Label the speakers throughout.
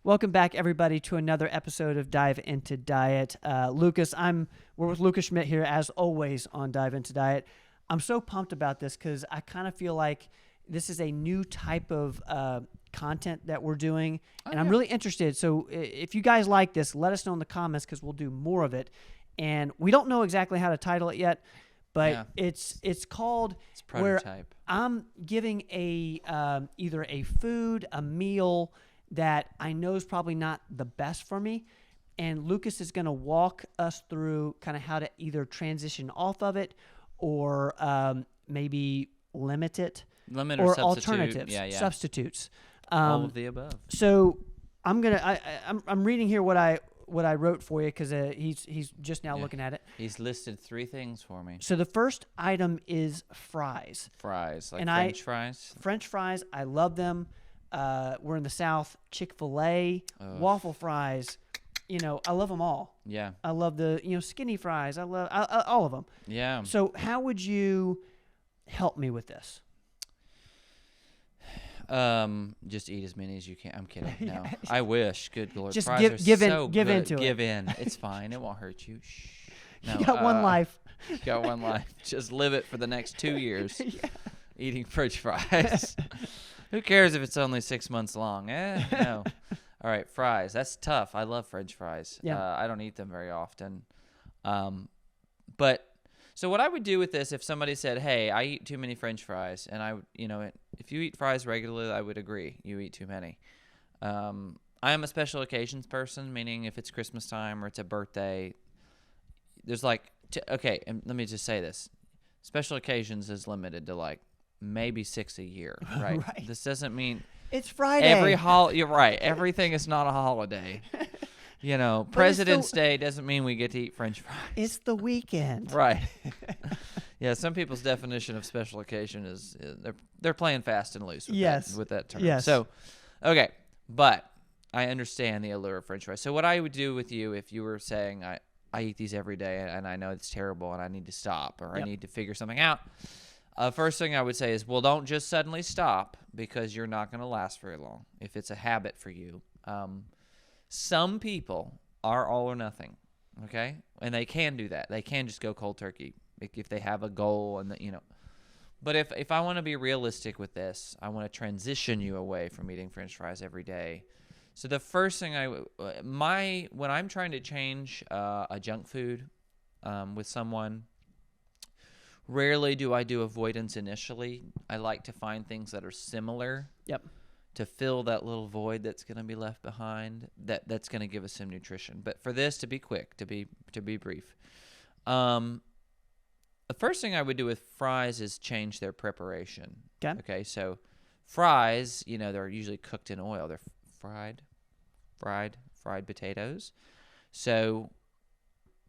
Speaker 1: Welcome back, everybody, to another episode of Dive Into Diet. Lucas, we're with Lucas Schmidt here, as always, on Dive Into Diet. I'm so pumped about this because I kind of feel like this is a new type of content that we're doing, and I'm really interested. So if you guys like this, let us know in the comments because we'll do more of it. And we don't know exactly how to title it yet, but it's called
Speaker 2: prototype.
Speaker 1: Where I'm giving either a food, a meal that I know is probably not the best for me, and Lucas is going to walk us through kind of how to either transition off of it or maybe limit it,
Speaker 2: or
Speaker 1: alternatives, substitutes.
Speaker 2: All of the above.
Speaker 1: So I'm reading here what I wrote for you because he's just now looking at it.
Speaker 2: He's listed 3 things for me.
Speaker 1: So the first item is fries.
Speaker 2: Fries, like
Speaker 1: French
Speaker 2: fries.
Speaker 1: French fries, I love them. We're in the South. Chick-fil-A, waffle fries. I love them all.
Speaker 2: Yeah.
Speaker 1: I love the skinny fries. I love all of them.
Speaker 2: Yeah.
Speaker 1: So how would you help me with this?
Speaker 2: Just eat as many as you can. I'm kidding. No, I wish. Good Lord.
Speaker 1: Just
Speaker 2: fries
Speaker 1: give
Speaker 2: are
Speaker 1: in,
Speaker 2: so
Speaker 1: give
Speaker 2: good.
Speaker 1: into
Speaker 2: Give
Speaker 1: it.
Speaker 2: in. It's fine. It won't hurt you. Shh. No,
Speaker 1: You got one life.
Speaker 2: You got one life. Just live it for the next 2 years. Eating French fries. Who cares if it's only 6 months long? No. All right, fries. That's tough. I love French fries.
Speaker 1: Yeah.
Speaker 2: I don't eat them very often. But so what I would do with this, if somebody said, "Hey, I eat too many French fries," and if you eat fries regularly, I would agree you eat too many. I am a special occasions person, meaning if it's Christmas time or it's a birthday, there's and let me just say this: special occasions is limited to maybe 6 a year, right?
Speaker 1: Right.
Speaker 2: This doesn't mean
Speaker 1: It's Friday.
Speaker 2: You're right. Everything is not a holiday. President's Day doesn't mean we get to eat French fries.
Speaker 1: It's the weekend.
Speaker 2: Right. Yeah, some people's definition of special occasion is they're playing fast and loose with that term.
Speaker 1: Yes.
Speaker 2: So, okay, but I understand the allure of French fries. So what I would do with you if you were saying I eat these every day and I know it's terrible and I need to stop or I need to figure something out, first thing I would say is, well, don't just suddenly stop because you're not going to last very long if it's a habit for you. Some people are all or nothing, okay? And they can do that. They can just go cold turkey if they have a goal But if I want to be realistic with this, I want to transition you away from eating French fries every day. So the first thing when I'm trying to change a junk food with someone, rarely do I do avoidance initially. I like to find things that are similar.
Speaker 1: Yep.
Speaker 2: To fill that little void that's going to be left behind, that's going to give us some nutrition. But for this, to be quick, to be brief, the first thing I would do with fries is change their preparation. Okay. So fries, they're usually cooked in oil. They're fried potatoes. So,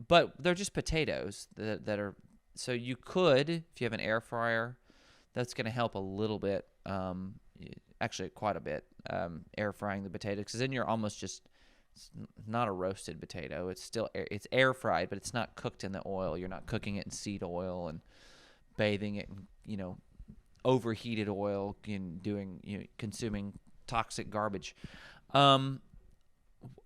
Speaker 2: but they're just potatoes that are. So you could, if you have an air fryer, that's going to help a little bit. Actually, quite a bit, air frying the potatoes, because then you're almost it's not a roasted potato. It's still it's air fried, but it's not cooked in the oil. You're not cooking it in seed oil and bathing it in overheated oil and consuming toxic garbage.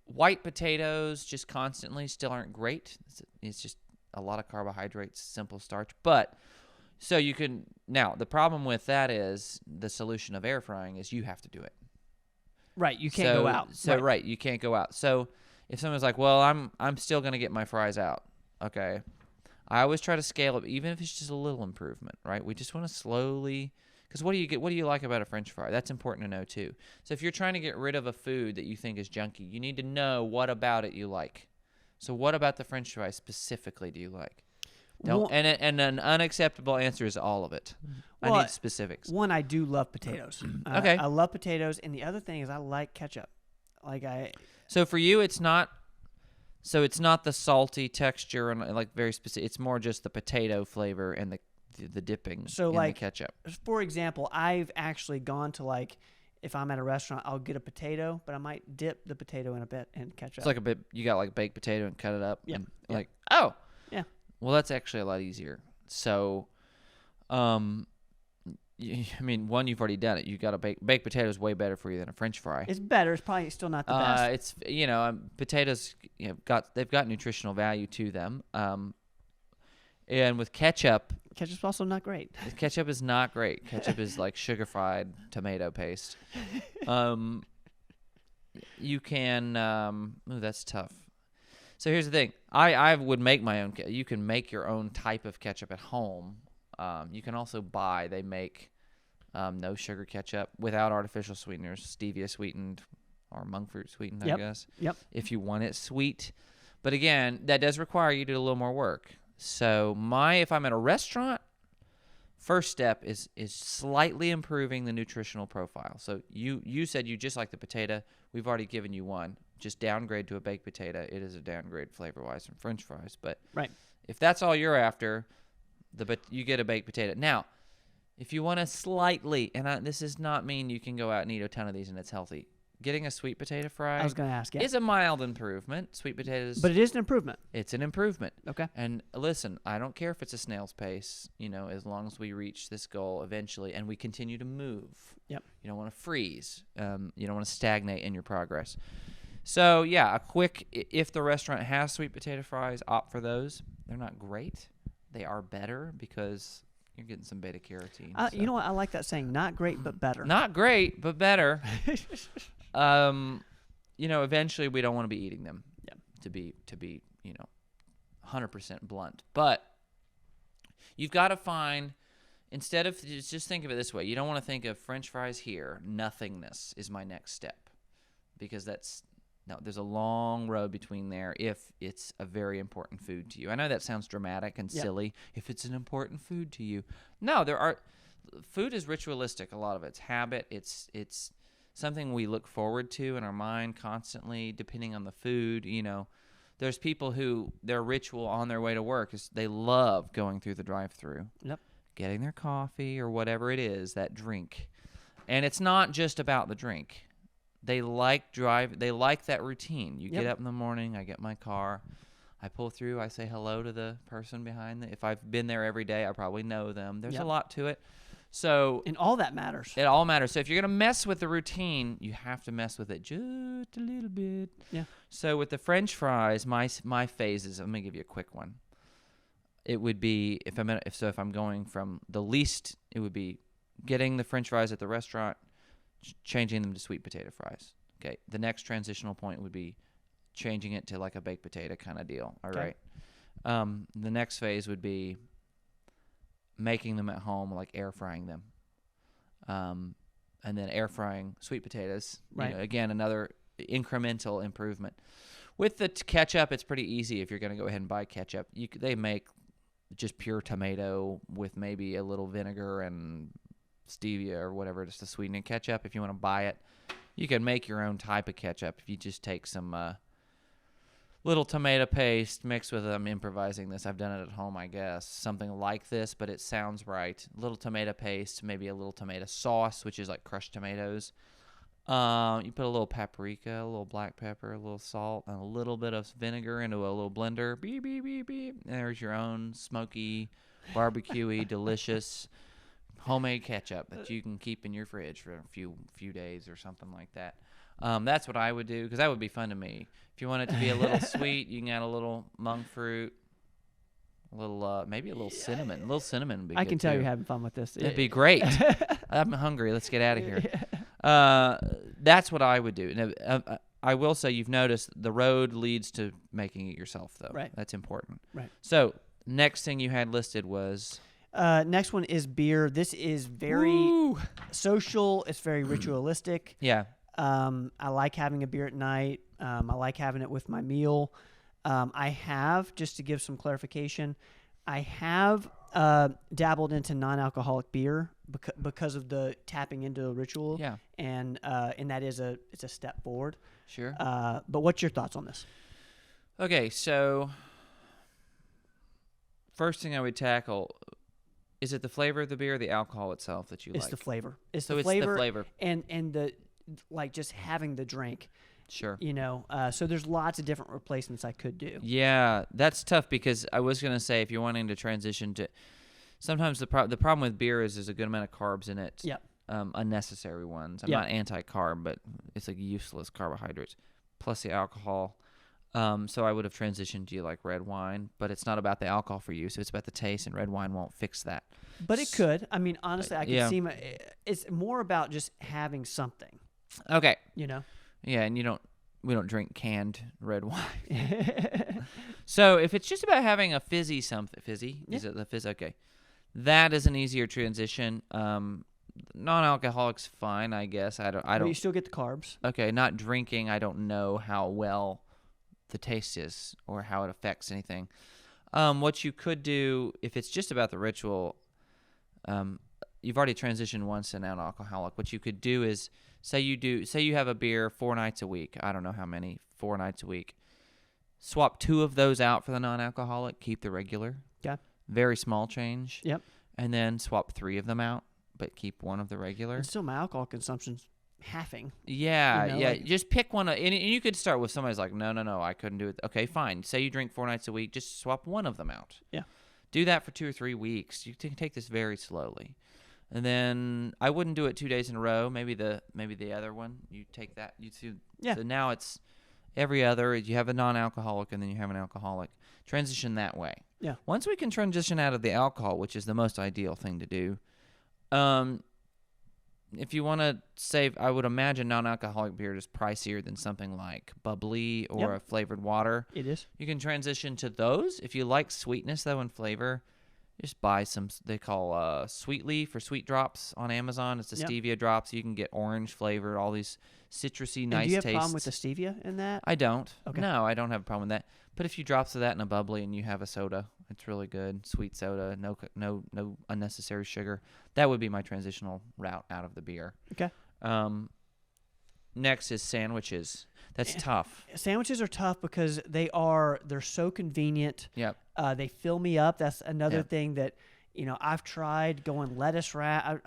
Speaker 2: White potatoes just constantly still aren't great. It's just a lot of carbohydrates, simple starch, but. So now the problem with that is the solution of air frying is you have to do it.
Speaker 1: Right, you can't go out.
Speaker 2: So right, you can't go out. So if someone's like, "Well, I'm still going to get my fries out." Okay. I always try to scale up even if it's just a little improvement, right? We just want to slowly cuz what do you like about a French fry? That's important to know too. So if you're trying to get rid of a food that you think is junky, you need to know what about it you like. So what about the French fry specifically do you like? And an unacceptable answer is all of it.
Speaker 1: Well,
Speaker 2: I need specifics.
Speaker 1: One, I do love potatoes.
Speaker 2: Okay.
Speaker 1: I love potatoes, and the other thing is I like ketchup.
Speaker 2: So for you, it's not the salty texture and very specific. It's more just the potato flavor and the dipping in the ketchup.
Speaker 1: For example, I've actually gone to if I'm at a restaurant, I'll get a potato, but I might dip the potato in a bit and ketchup.
Speaker 2: It's like a bit. You got baked potato and cut it up.
Speaker 1: Yep.
Speaker 2: And
Speaker 1: Yeah.
Speaker 2: Well, that's actually a lot easier. So, I mean, one, you've already done it. You got a baked potato is way better for you than a French fry.
Speaker 1: It's better. It's probably still not the best.
Speaker 2: It's potatoes. They've got nutritional value to them. And with ketchup,
Speaker 1: Ketchup's also not great.
Speaker 2: ketchup is not great. Ketchup is like sugar fried tomato paste. You can. Ooh, that's tough. So here's the thing. I would make my own. You can make your own type of ketchup at home. You can also buy. They make no sugar ketchup without artificial sweeteners, stevia sweetened or monk fruit sweetened, I guess.
Speaker 1: Yep.
Speaker 2: If you want it sweet, but again, that does require you to do a little more work. So if I'm at a restaurant, first step is slightly improving the nutritional profile. So you said you just like the potato. We've already given you one. Just downgrade to a baked potato. It is a downgrade flavor-wise from French fries. But if that's all you're after, you get a baked potato. Now, if you want to slightly, and this does not mean you can go out and eat a ton of these and it's healthy. Getting a sweet potato fry
Speaker 1: I was going to ask,
Speaker 2: is a mild improvement. Sweet potatoes.
Speaker 1: But it is an improvement.
Speaker 2: It's an improvement.
Speaker 1: Okay.
Speaker 2: And listen, I don't care if it's a snail's pace, as long as we reach this goal eventually and we continue to move.
Speaker 1: Yep.
Speaker 2: You don't want to freeze. You don't want to stagnate in your progress. So, yeah, if the restaurant has sweet potato fries, opt for those. They're not great. They are better because you're getting some beta carotene.
Speaker 1: You know what? I like that saying. Not great, but better.
Speaker 2: Not great, but better. Eventually we don't want to be eating them.
Speaker 1: Yeah.
Speaker 2: To be 100% blunt. But you've got to find, instead of, just think of it this way. You don't want to think of French fries here. Nothingness is my next step. Because there's a long road between there if it's a very important food to you. I know that sounds dramatic and silly. If it's an important food to you. No, food is ritualistic. A lot of it's habit. It's something we look forward to in our mind constantly, depending on the food. There's people who their ritual on their way to work is they love going through the drive-thru, getting their coffee or whatever it is, that drink. And it's not just about the drink. They like that routine. You get up in the morning, I get my car, I pull through, I say hello to the person behind if I've been there every day, I probably know them. There's a lot to it. So
Speaker 1: and all that matters.
Speaker 2: It all matters. So if you're going to mess with the routine, you have to mess with it just a little bit.
Speaker 1: Yeah.
Speaker 2: So with the French fries, my phases, I'm going to give you a quick one. It would be if I'm going from the least, it would be getting the French fries at the restaurant, changing them to sweet potato fries. Okay. The next transitional point would be changing it to like a baked potato kind of deal. All right. The next phase would be making them at home, like air frying them. And then air frying sweet potatoes.
Speaker 1: Right.
Speaker 2: Again, another incremental improvement. With the ketchup, it's pretty easy if you're going to go ahead and buy ketchup. They make just pure tomato with maybe a little vinegar and stevia or whatever, just to sweeten in ketchup. If you want to buy it, you can make your own type of ketchup. If you just take some little tomato paste mixed with, I'm improvising this, I've done it at home, I guess, something like this, but it sounds right. Little tomato paste, maybe a little tomato sauce, which is like crushed tomatoes. You put a little paprika, a little black pepper, a little salt, and a little bit of vinegar into a little blender. Beep, beep, beep, beep. There's your own smoky, barbecuey, delicious homemade ketchup that you can keep in your fridge for a few days or something like that. That's what I would do, because that would be fun to me. If you want it to be a little sweet, you can add a little monk fruit, a little maybe a little cinnamon. A little cinnamon would be good.
Speaker 1: I can tell
Speaker 2: too.
Speaker 1: you're having fun with this.
Speaker 2: It'd be great. I'm hungry. Let's get out of here. That's what I would do. Now, I will say you've noticed the road leads to making it yourself, though.
Speaker 1: Right.
Speaker 2: That's important.
Speaker 1: Right.
Speaker 2: So next thing you had listed was...
Speaker 1: next one is beer. This is very social. It's very ritualistic.
Speaker 2: Yeah.
Speaker 1: I like having a beer at night. I like having it with my meal. I have, just to give some clarification, I have dabbled into non-alcoholic beer because of the tapping into the ritual.
Speaker 2: Yeah.
Speaker 1: And that is it's a step forward.
Speaker 2: Sure.
Speaker 1: But what's your thoughts on this?
Speaker 2: Okay, so first thing I would tackle, is it the flavor of the beer or the alcohol itself that you like?
Speaker 1: It's the flavor. It's
Speaker 2: the flavor. And
Speaker 1: the like just having the drink.
Speaker 2: Sure.
Speaker 1: So there's lots of different replacements I could do.
Speaker 2: Yeah, that's tough, because I was going to say if you're wanting to transition to Sometimes the problem with beer is there's a good amount of carbs in it.
Speaker 1: Yep.
Speaker 2: Unnecessary ones. I'm
Speaker 1: Yep.
Speaker 2: not anti-carb, but it's like useless carbohydrates plus the alcohol. So I would have transitioned to like red wine, but it's not about the alcohol for you. So it's about the taste, and red wine won't fix that.
Speaker 1: But it could. I mean, honestly, I could see it's more about just having something.
Speaker 2: Okay.
Speaker 1: You know.
Speaker 2: Yeah, and we don't drink canned red wine. So if it's just about having a fizzy something, is it the fizz? Okay, that is an easier transition. Non-alcoholic's fine, I guess. I don't.
Speaker 1: But you still get the carbs.
Speaker 2: Okay, not drinking. I don't know how well the taste is or how it affects anything. What you could do if it's just about the ritual, you've already transitioned once to non-alcoholic. What you could do is say you have a beer 4 nights a week. I don't know how many, 4 nights a week. Swap 2 of those out for the non-alcoholic. Keep the regular.
Speaker 1: Yeah.
Speaker 2: Very small change.
Speaker 1: Yep.
Speaker 2: And then swap 3 of them out, but keep 1 of the regular.
Speaker 1: And still, my alcohol consumption's halving.
Speaker 2: Yeah,
Speaker 1: you know,
Speaker 2: yeah.
Speaker 1: like,
Speaker 2: just pick one, and you could start with somebody's like, no, I couldn't do it. Okay, fine. Say you drink 4 nights a week, just swap 1 of them out.
Speaker 1: Yeah.
Speaker 2: Do that for 2 or 3 weeks. You can take this very slowly, and then I wouldn't do it 2 days in a row. Maybe the other one. You take that. You see.
Speaker 1: Yeah.
Speaker 2: So now it's every other. You have a non-alcoholic, and then you have an alcoholic. Transition that way.
Speaker 1: Yeah.
Speaker 2: Once we can transition out of the alcohol, which is the most ideal thing to do, if you want to save, I would imagine non-alcoholic beer is pricier than something like bubbly or a flavored water.
Speaker 1: It is.
Speaker 2: You can transition to those. If you like sweetness, though, and flavor, just buy some, they call Sweet Leaf or Sweet Drops on Amazon. It's the stevia drops. You can get orange flavored, all these citrusy, nice tastes.
Speaker 1: Do you have a problem with the stevia in that?
Speaker 2: I don't.
Speaker 1: Okay.
Speaker 2: No, I don't have a problem with that. Put a few drops of that in a bubbly, and you have a soda. It's really good. Sweet soda, no unnecessary sugar. That would be my transitional route out of the beer.
Speaker 1: Okay.
Speaker 2: Next is sandwiches. That's tough.
Speaker 1: Sandwiches are tough because they're so convenient.
Speaker 2: Yep.
Speaker 1: They fill me up. That's another thing that, I've tried going lettuce wrap.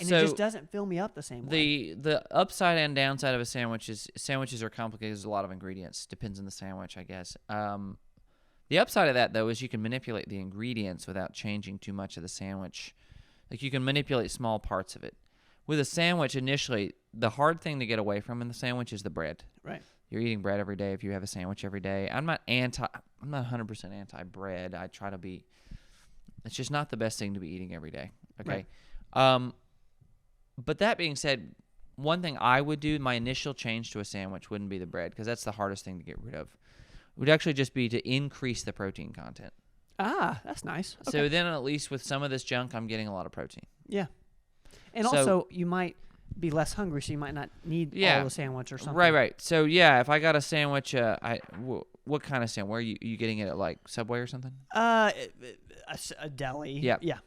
Speaker 1: And it just doesn't fill me up the same way.
Speaker 2: The upside and downside of a sandwich is sandwiches are complicated. There's a lot of ingredients. Depends on the sandwich, I guess. The upside of that, though, is you can manipulate the ingredients without changing too much of the sandwich. Like, you can manipulate small parts of it. With a sandwich, initially, the hard thing to get away from in the sandwich is the bread.
Speaker 1: Right.
Speaker 2: You're eating bread every day if you have a sandwich every day. I'm not 100% anti-bread. I try to be. It's just not the best thing to be eating every day. Okay.
Speaker 1: Right.
Speaker 2: But that being said, one thing I would do, my initial change to a sandwich wouldn't be the bread, because that's the hardest thing to get rid of. It would actually just be to increase the protein content.
Speaker 1: Ah, that's nice. Okay.
Speaker 2: So then at least with some of this junk, I'm getting a lot of protein.
Speaker 1: Yeah. And also, you might be less hungry, so you might not need all the sandwich or something.
Speaker 2: Right. So, yeah, if I got a sandwich, what kind of sandwich? Where are you getting it at, like Subway or something?
Speaker 1: A deli.
Speaker 2: Yeah.
Speaker 1: Yeah.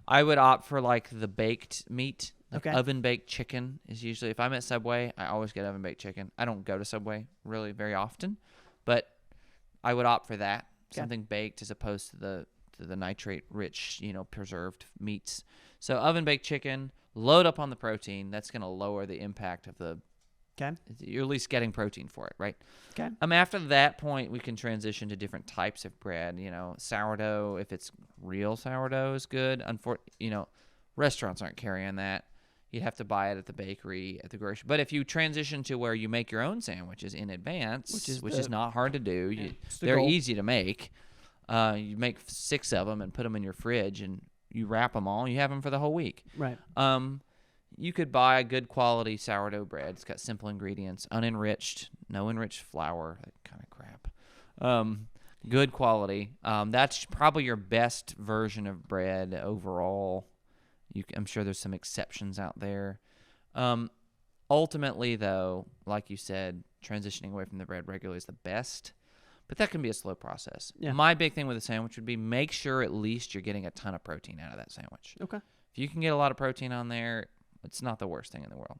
Speaker 2: I would opt for, like, the baked meat. Like
Speaker 1: Okay.
Speaker 2: oven-baked chicken is usually, if I'm at Subway, I always get oven-baked chicken. I don't go to Subway really very often, but I would opt for that.
Speaker 1: Okay.
Speaker 2: Something baked as opposed to the nitrate-rich, preserved meats. So oven-baked chicken, load up on the protein. That's going to lower the impact of the.
Speaker 1: Okay.
Speaker 2: You're at least getting protein for it, right?
Speaker 1: Okay.
Speaker 2: After that point, we can transition to different types of bread. Sourdough, if it's real sourdough, is good. Restaurants aren't carrying that. You'd have to buy it at the bakery, at the grocery. But if you transition to where you make your own sandwiches in advance, which is not hard to do, they're easy to make. You make 6 of them and put them in your fridge, and you wrap them all. And you have them for the whole week.
Speaker 1: Right.
Speaker 2: You could buy a good quality sourdough bread. It's got simple ingredients, unenriched, no enriched flour, that kind of crap. Good quality. That's probably your best version of bread overall. I'm sure there's some exceptions out there. Ultimately, though, like you said, transitioning away from the bread regularly is the best, but that can be a slow process.
Speaker 1: Yeah.
Speaker 2: My big thing with a sandwich would be make sure at least you're getting a ton of protein out of that sandwich.
Speaker 1: Okay.
Speaker 2: If you can get a lot of protein on there, it's not the worst thing in the world.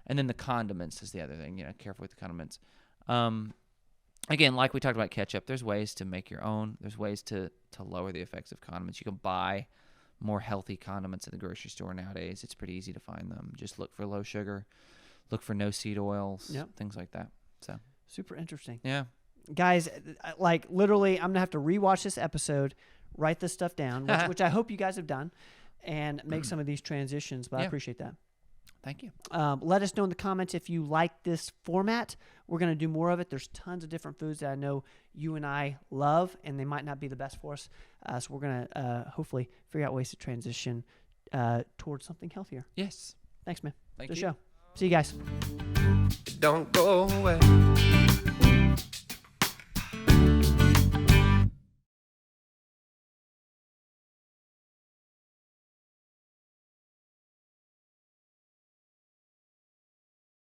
Speaker 2: And then the condiments is the other thing. Careful with the condiments. Again, like we talked about ketchup, there's ways to make your own. There's ways to lower the effects of condiments. You can buy more healthy condiments at the grocery store nowadays. It's pretty easy to find them. Just look for low sugar, look for no seed oils, things like that. So
Speaker 1: super interesting.
Speaker 2: Yeah.
Speaker 1: Guys, like literally, I'm gonna have to rewatch this episode, write this stuff down, which I hope you guys have done, and make some of these transitions. But I appreciate that.
Speaker 2: Thank you.
Speaker 1: Let us know in the comments if you like this format. We're going to do more of it. There's tons of different foods that I know you and I love, and they might not be the best for us. So we're going to hopefully figure out ways to transition towards something healthier.
Speaker 2: Yes.
Speaker 1: Thanks, man.
Speaker 2: Thank
Speaker 1: Good
Speaker 2: you.
Speaker 1: show. See you guys.
Speaker 3: Don't go away.